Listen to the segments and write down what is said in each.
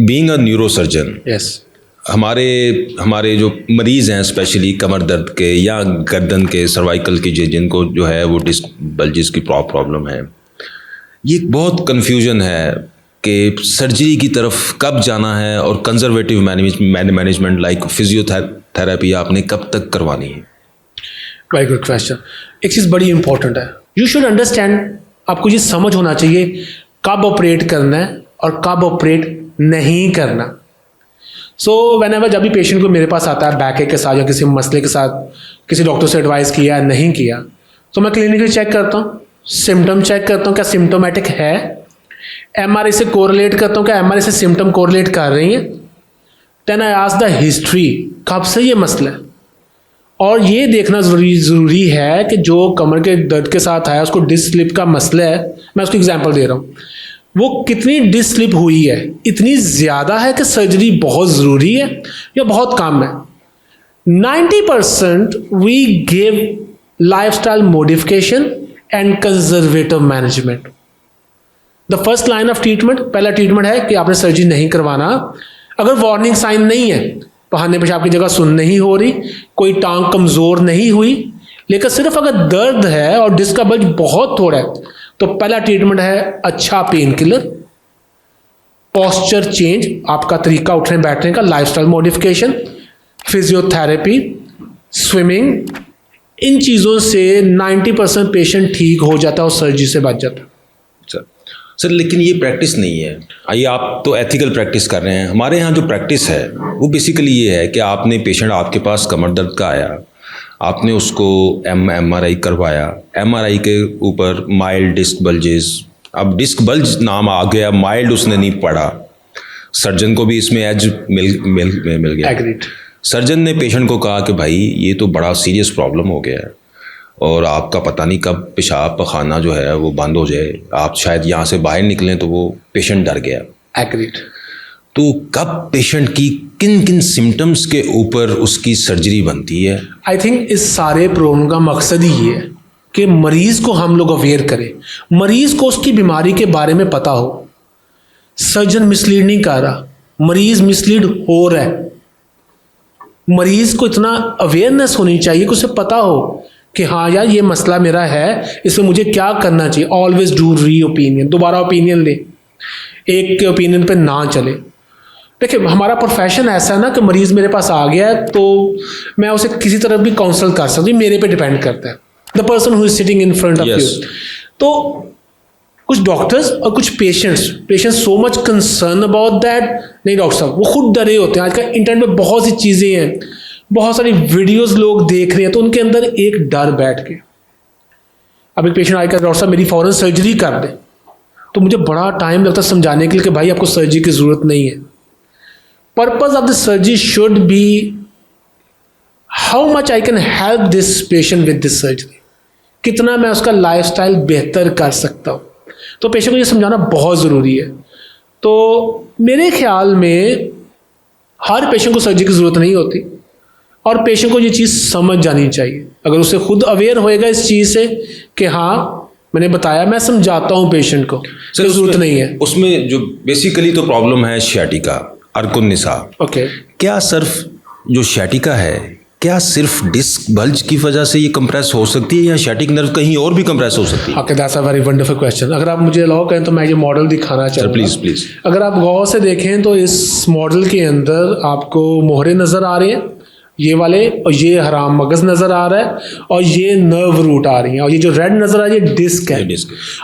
Being a neurosurgeon, yes, हमारे जो मरीज़ हैं स्पेशली कमर दर्द के या गर्दन के, सर्वाइकल की, जिनको जो है वो डिस्क बल्जिस की प्रॉब्लम है, ये बहुत कन्फ्यूजन है कि सर्जरी की तरफ कब जाना है और कंजर्वेटिव मैनेजमेंट लाइक फिजियोथेरेपी आपने कब तक करवानी है। Very good question. एक चीज़ बड़ी इंपॉर्टेंट है, यू शुड अंडरस्टैंड, आपको ये समझ होना चाहिए कब ऑपरेट करना है और कब ऑपरेट नहीं करना। सो व्हेनेवर, जब भी पेशेंट को मेरे पास आता है बैक एक के साथ या किसी मसले के साथ, किसी डॉक्टर से एडवाइस किया या नहीं किया, तो मैं क्लिनिकली चेक करता हूँ, सिम्टम चेक करता हूँ क्या सिम्टोमेटिक है, एमआरआई से कोरिलेट करता हूँ क्या एमआरआई से सिम्टम कोरिलेट कर रही हैं, then I ask the history, कब से ये मसला है। और ये देखना ज़रूरी है कि जो कमर के दर्द के साथ आया उसको डिस्क स्लिप का मसला है, मैं उसको एग्जांपल दे रहा हूँ, वो कितनी डिस्क स्लिप हुई है, इतनी ज़्यादा है कि सर्जरी बहुत ज़रूरी है या बहुत कम है। 90% we give lifestyle modification and conservative management. The first line of treatment, पहला ट्रीटमेंट है कि आपने सर्जरी नहीं करवाना। अगर वार्निंग साइन नहीं है, बहाने पेशाब की जगह सुन नहीं हो रही, कोई टांग कमज़ोर नहीं हुई, लेकिन सिर्फ अगर दर्द है और डिस्क का बल्ज बहुत थोड़ा है, तो पहला ट्रीटमेंट है अच्छा पेन किलर, पोस्चर चेंज, आपका तरीका उठने बैठने का, लाइफस्टाइल मॉडिफिकेशन, फिजियोथेरेपी, स्विमिंग। इन चीज़ों से 90% पेशेंट ठीक हो जाता है और सर्जरी से बच जाता है। सर लेकिन ये प्रैक्टिस नहीं है। आइए, आप तो एथिकल प्रैक्टिस कर रहे हैं, हमारे यहाँ जो प्रैक्टिस है वो बेसिकली ये है कि आपने पेशेंट आपके पास कमर दर्द का आया, आपने उसको MRI करवाया, MRI के ऊपर माइल्ड डिस्क बल्जेस, अब डिस्क बल्ज नाम आ गया, माइल्ड उसने नहीं पढ़ा, सर्जन को भी इसमें एज मिल गया। एग्रीड। सर्जन ने पेशेंट को कहा कि भाई ये तो बड़ा सीरियस प्रॉब्लम हो गया है और आपका पता नहीं कब पेशाब पखाना जो है वो बंद हो जाए, आप शायद यहाँ से बाहर निकलें, तो वो पेशेंट डर गया। एग्रीड। तो कब पेशेंट की किन किन सिम्टम्स के ऊपर उसकी सर्जरी बनती है? आई थिंक इस सारे प्रोग्राम का मकसद ही ये है कि मरीज़ को हम लोग अवेयर करें, मरीज़ को उसकी बीमारी के बारे में पता हो। सर्जन मिसलीड नहीं कर रहा, मरीज़ मिसलीड हो रहा है। मरीज़ को इतना अवेयरनेस होनी चाहिए कि उसे पता हो कि हाँ यार ये मसला मेरा है, इसमें मुझे क्या करना चाहिए। ऑलवेज डू री ओपिनियन, दोबारा ओपिनियन ले, एक के ओपिनियन पे ना चले। देखिए हमारा प्रोफेशन ऐसा है ना कि मरीज़ मेरे पास आ गया है तो मैं उसे किसी तरह भी काउंसल कर सकती हूँ, मेरे पे डिपेंड करता है, the person who is sitting in front of you. तो कुछ डॉक्टर्स और कुछ patients so much concern about that, नहीं डॉक्टर साहब, वो खुद डरे होते हैं। आजकल इंटरनेट में बहुत सी चीज़ें हैं, बहुत सारी वीडियोस लोग देख रहे हैं, तो उनके अंदर एक डर बैठ के, अब एक पेशेंट आएगा, डॉक्टर साहब मेरी फौरन सर्जरी कर दे, तो मुझे बड़ा टाइम लगता है समझाने के लिए कि भाई आपको सर्जरी की ज़रूरत नहीं है। Purpose of the surgery should be how much I can help this patient with this surgery, कितना मैं उसका लाइफस्टाइल बेहतर कर सकता हूँ। तो पेशेंट को ये समझाना बहुत ज़रूरी है। तो मेरे ख्याल में हर पेशेंट को सर्जरी की ज़रूरत नहीं होती और पेशेंट को ये चीज़ समझ जानी चाहिए। अगर उसे खुद अवेयर होएगा इस चीज़ से कि हाँ मैंने बताया, मैं समझाता हूँ पेशेंट को, सर ज़रूरत नहीं है। उसमें जो बेसिकली तो प्रॉब्लम है शियाटिका, अर्कुन निसा। ओके, क्या सिर्फ जो शियाटिका है, क्या सिर्फ डिस्क बल्ज की वजह से ये कंप्रेस हो सकती है या शियाटिक नर्व कहीं और भी कंप्रेस हो सकती है? Okay, that's a very wonderful question. अगर आप मुझे अलाउ करें तो मैं ये मॉडल दिखाना चाहूँगा। प्लीज़। अगर आप गौर से देखें तो इस मॉडल के अंदर आपको मोहरे नज़र आ रहे हैं, ये वाले, और ये हराम मगज़ नज़र आ रहा है, और ये नर्व रूट आ रही हैं, और ये जो रेड नज़र आ रही है ये डिस्क है।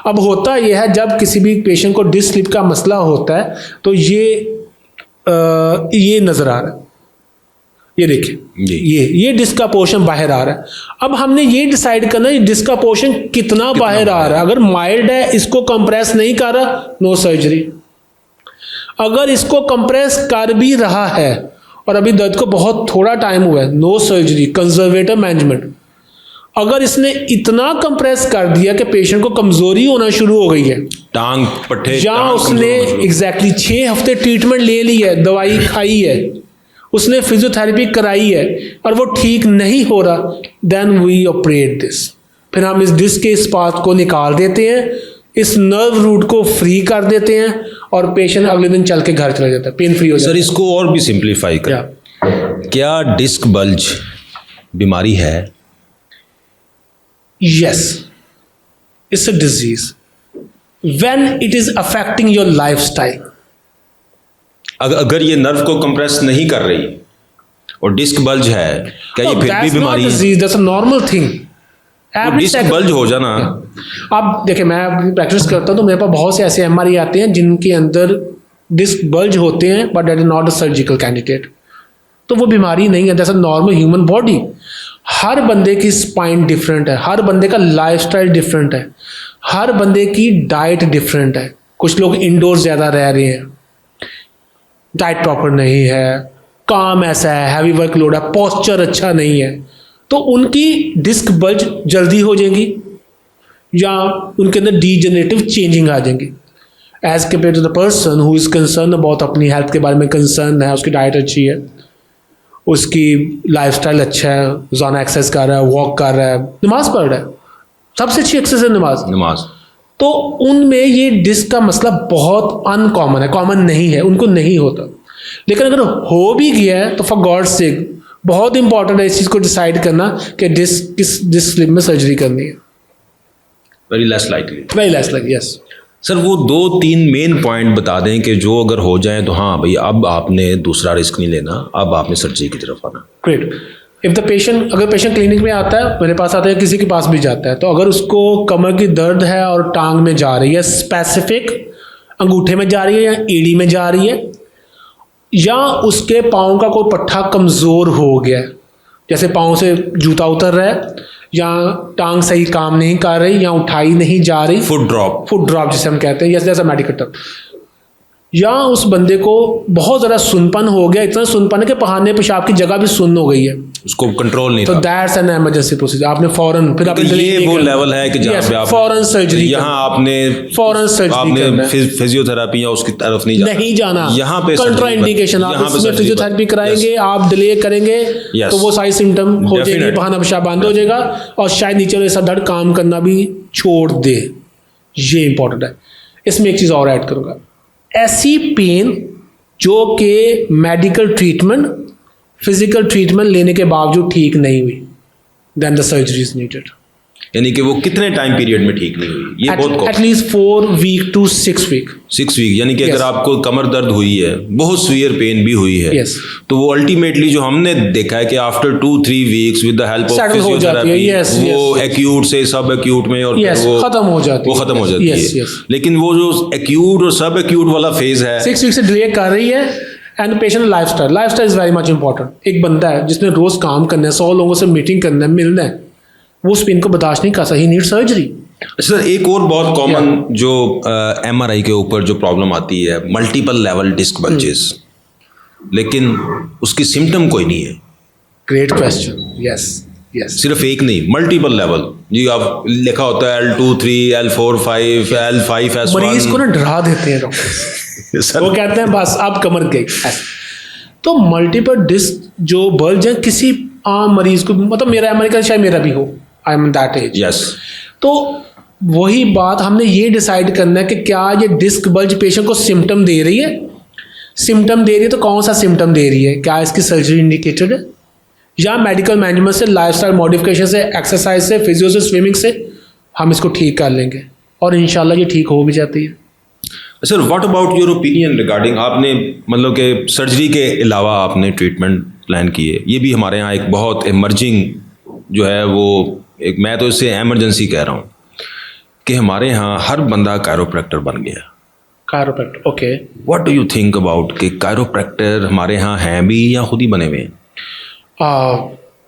अब होता यह है जब किसी भी पेशेंट को डिस्क स्लिप का मसला होता है तो ये नज़र आ रहा है, ये देखिए ये डिस्क का पोर्शन बाहर आ रहा है। अब हमने ये डिसाइड करना है डिस्क का पोर्शन कितना बाहर आ रहा है। अगर माइल्ड है, इसको कंप्रेस नहीं कर रहा, नो सर्जरी। अगर इसको कंप्रेस कर भी रहा है और अभी दर्द को बहुत थोड़ा टाइम हुआ है, नो सर्जरी, कंजर्वेटिव मैनेजमेंट। अगर इसने इतना कंप्रेस कर दिया कि पेशेंट को कमजोरी होना शुरू हो गई है, टांग पट्टे, जहाँ उसने एग्जैक्टली 6 हफ्ते ट्रीटमेंट ले ली है, दवाई खाई है, उसने फिजियोथेरेपी कराई है और वो ठीक नहीं हो रहा, देन वी ऑपरेट दिस। फिर हम इस डिस्क के इस पार्ट को निकाल देते हैं, इस नर्व रूट को फ्री कर देते हैं और पेशेंट अगले दिन चल के घर चला जाता है, पेन फ्री हो जाता सर इसको और भी सिंप्लीफाई है। करें, क्या डिस्क बल्ज बीमारी है? Yes, it's a disease. When it is affecting your lifestyle. अगर ये नर्व को कंप्रेस नहीं कर रही और डिस्क बल्ज है, क्या ये No, फिर भी that's not बीमारी है? disease, that's a normal thing. Every disc second- bulge हो जाना, अब देखिए, मैं प्रैक्टिस करता हूँ तो मेरे पास बहुत से ऐसे एमआरआई आते हैं जिनके अंदर डिस्क बल्ज होते हैं, but that is not a surgical candidate. तो वो बीमारी नहीं है, that's a normal human body. हर बंदे की स्पाइन डिफरेंट है, हर बंदे का लाइफस्टाइल डिफरेंट है, हर बंदे की डाइट डिफरेंट है। कुछ लोग इंडोर ज़्यादा रह रहे हैं, डाइट प्रॉपर नहीं है, काम ऐसा है, हैवी वर्कलोड है, पोस्चर अच्छा नहीं है, तो उनकी डिस्क बल्ज जल्दी हो जाएंगी या उनके अंदर डीजनरेटिव चेंजिंग आ जाएंगी as compare to the person who is concern about अपनी हेल्थ के बारे में कंसर्न है, उसकी डाइट अच्छी है, उसकी लाइफस्टाइल अच्छा है, रोज़ाना एक्सरसाइज कर रहा है, वॉक कर रहा है, नमाज पढ़ रहा है, सबसे अच्छी एक्सरसाइज है नमाज। तो उनमें ये डिस्क का मसला बहुत अनकॉमन है, कॉमन नहीं है, उनको नहीं होता। लेकिन अगर हो भी गया है तो फॉर गॉड सेक बहुत इंपॉर्टेंट है इस चीज़ को डिसाइड करना कि डिस्क किस डिस्क स्लिप में सर्जरी करनी है। Very less likely. Very less like, yes. Sir वो 2-3 मेन पॉइंट बता दें कि जो अगर हो जाए तो हाँ भाई अब आपने दूसरा रिस्क नहीं लेना, अब आपने सर्जरी की तरफ आना। ग्रेट। इफ़ द पेशेंट, अगर पेशेंट क्लिनिक में आता है, मेरे पास आता है, किसी के पास भी जाता है, तो अगर उसको कमर की दर्द है और टांग में जा रही है, स्पेसिफिक अंगूठे में जा रही है या एड़ी में जा रही है, या उसके पाँव का कोई पट्टा कमज़ोर हो गया है, जैसे पाँव से जूता उतर रहा है या टांग सही काम नहीं कर रही या उठाई नहीं जा रही, फुट ड्रॉप जिसे हम कहते हैं, yes that's a medical term, या उस बंदे को बहुत ज़्यादा सुनपन हो गया, इतना सुनपन है कि पहाड़ने पेशाब की जगह भी सुन्न हो गई है, उसको कंट्रोल नहीं तो था। That's an emergency procedure. आपने फौरन फिर तो ये वो लेवल है कि जहाँ पे आप फौरन सर्जरी, यहाँ आपने फिजियोथेरेपी या उसकी तरफ नहीं जाना, यहाँ पे कंट्रा इंडिकेशन, आप इसमें फिजियोथेरेपी कराएंगे, आप डिले करेंगे तो वो सारी सिम्टम हो जाएगी, बहाना पेशाब बंद हो जाएगा और शायद नीचे वाले धड़ काम करना भी छोड़ दे। ये इंपॉर्टेंट है। इसमें एक चीज़ और ऐड करूँगा, ऐसी पेन जो कि मेडिकल ट्रीटमेंट, फिजिकल ट्रीटमेंट लेने के बावजूद ठीक नहीं हुई, then the surgery is needed. यानी कि वो कितने टाइम पीरियड में ठीक नहीं हुई? ये बहुत at least 4 week to 6 week. 6 week, यानी कि Yes. अगर आपको कमर दर्द हुई है, बहुत सीवियर पेन भी हुई है, Yes. तो वो अल्टीमेटली जो हमने देखा है कि after 2-3 weeks with the help of Settle हो जाती है, फिजियोथेरेपी, yes, वो yes. एक्यूट से सब एक्यूट में और Yes, फिर वो खत्म हो जाती है। खत्म हो जाती Yes, है। yes. लेकिन वो जो एक्यूट और सब एक्यूट वाला फेज है, 6 वीक से डिले कर रही है। And patient lifestyle is very much important. एक बंदा है जिसने रोज काम करना है, 100 लोगों से मीटिंग करना है, मिलना है, वो उस पेन को बर्दाश्त नहीं कर सकता, ही नीड सर्जरी। सर एक और बहुत कॉमन जो एमआरआई के ऊपर जो प्रॉब्लम आती है, मल्टीपल लेवल डिस्क बल्जेस, लेकिन उसकी सिम्टम कोई नहीं है। Great question. यस यस, सिर्फ एक नहीं, मल्टीपल लेवल जी, आप लिखा होता है L2, 3, L4, 5, L5, S1। मरीज को ना डरा देते हैं डॉक्टर। सर वो कहते हैं बस अब कमर गई। तो मल्टीपल डिस्क जो बल्ज है किसी आम मरीज को, मतलब मेरा अमेरिका शायद मेरा भी हो, I am that age. Yes, तो वही बात हमने ये डिसाइड करना है कि क्या ये डिस्क बल्ज पेशेंट को सिम्टम दे रही है, सिम्टम दे रही है तो कौन सा सिम्टम दे रही है, क्या इसकी सर्जरी इंडिकेटेड है, या मेडिकल मैनेजमेंट से, लाइफस्टाइल मॉडिफिकेशन से, एक्सरसाइज से, फिजियो से, स्विमिंग से हम इसको ठीक कर लेंगे और इंशाल्लाह ये ठीक हो भी जाती है। Sir what about your opinion regarding, आपने मतलब कि सर्जरी के अलावा आपने ट्रीटमेंट प्लान किए, ये भी हमारे यहाँ एक बहुत इमर्जिंग जो है वो एक, मैं तो इससे एमरजेंसी कह रहा हूँ कि हमारे यहाँ हर बंदा कायरोप्रैक्टर बन गया। Chiropractor, okay. What do you think about कि कायरोप्रैक्टर हमारे यहाँ हैं भी या खुद ही बने हुए हैं?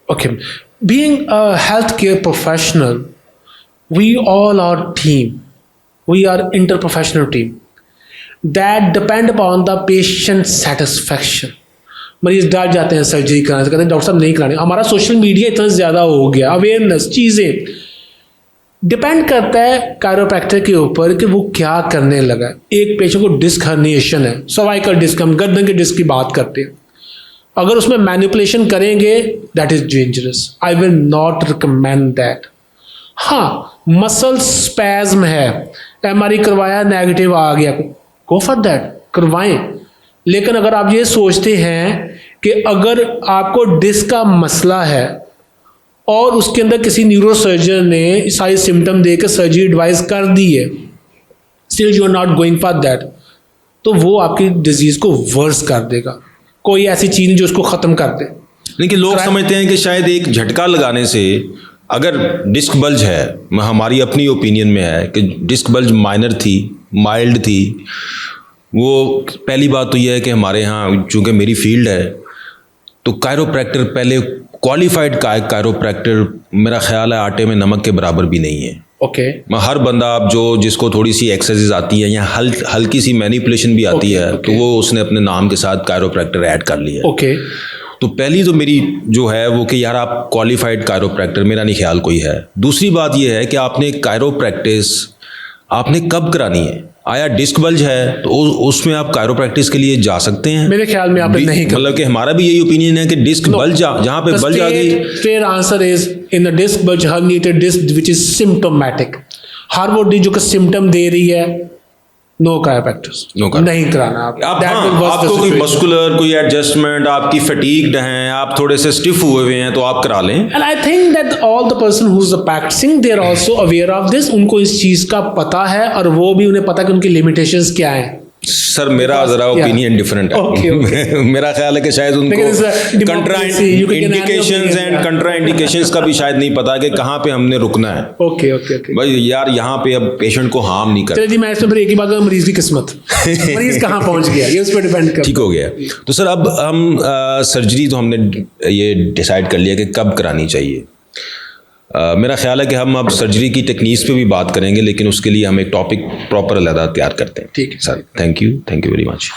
Okay, being a healthcare professional, we all are team. We are interprofessional team that depend upon the patient satisfaction. मरीज डर जाते हैं सर्जरी कराने से, कहते हैं डॉक्टर साहब नहीं कराने। हमारा सोशल मीडिया इतना ज़्यादा हो गया, अवेयरनेस, चीज़ें डिपेंड करता है कायरोप्रैक्टर के ऊपर कि वो क्या करने लगा। एक पेशेंट को डिस्क हर्निएशन है, सर्वाइकल डिस्क, हम गर्दन के डिस्क की बात करते हैं, अगर उसमें मैनिपुलेशन करेंगे that is dangerous, I will not recommend that. हाँ, मसल स्पैज्म है, MRI करवाया, नेगेटिव आ गया, गो फॉर दैट, करवाएं। लेकिन अगर आप ये सोचते हैं कि अगर आपको डिस्क का मसला है और उसके अंदर किसी न्यूरोसर्जन ने सारी सिम्टम देकर सर्जरी एडवाइस कर दी है, still you are not going for that, तो वो आपकी डिजीज़ को वर्स कर देगा। कोई ऐसी चीज़ नहीं जो उसको ख़त्म कर दे। लेकिन लोग समझते हैं कि शायद एक झटका लगाने से, अगर डिस्क बल्ज है, हमारी अपनी ओपिनियन में है कि डिस्क बल्ज माइनर थी, माइल्ड थी, वो पहली बात तो यह है कि हमारे यहाँ चूँकि मेरी फील्ड है तो कायरोप्रैक्टर, पहले क्वालिफाइड कायरोप्रैक्टर मेरा ख्याल है आटे में नमक के बराबर भी नहीं है। ओके। हर बंदा आप जिसको थोड़ी सी एक्सरसाइज आती है या हल्की सी मैनिपुलेशन भी आती है तो वो उसने अपने नाम के साथ कायरोप्रैक्टर ऐड कर लिया। ओके। तो पहली तो मेरी जो है वो कि यार आप क्वालिफाइड कायरोप्रैक्टर, मेरा नहीं ख्याल कोई है। दूसरी बात ये है कि आपने कायरोप्रैक्टिस आपने कब करानी है। आया डिस्क बल्ज है तो उसमें आप कायरोप्रैक्टिस के लिए जा सकते हैं। मेरे ख्याल में आपने नहीं, मतलब कि हमारा भी यही ओपिनियन है कि डिस्क बल्ज जहाँ पे बल्ज आ गई, straight answer is in the disc bulge herniated disc which is symptomatic. हर वो डिस्क जो सिम्टम दे रही है, नो कायरोप्रैक्टिस, नहीं कराना आप। आपको कोई मस्कुलर कोई एडजस्टमेंट, आपकी फटीग्ड हैं, आप थोड़े से स्टिफ हुए हुए हैं तो आप करा लें। And I think that all the person who is practising they are also aware of this. उनको इस चीज का पता है और वो भी उन्हें पता है कि उनकी लिमिटेशंस क्या हैं। सर मेरा ज़रा ओपिनियन डिफरेंट है। मेरा ख्याल है कि शायद उनको कंट्रा इंडिकेशंस एंड कंट्रा इंडिकेशंस का भी शायद नहीं पता कि कहाँ पे हमने रुकना है। ओके ओके ओके भाई यार यहाँ पे अब पेशेंट को हार्म नहीं करना। चलिए जी, मैं इसमें फिर एक ही बात करूं, मरीज की किस्मत, मरीज कहाँ पहुंच गया ये उस पर डिपेंड करता है। ठीक हो गया। तो सर अब हम सर्जरी तो हमने ये डिसाइड कर लिया कि कब करानी चाहिए। मेरा ख्याल है कि हम अब सर्जरी की टेक्निक्स पे भी बात करेंगे, लेकिन उसके लिए हम एक टॉपिक प्रॉपर अलग तैयार करते हैं। ठीक है sir, thank you very much.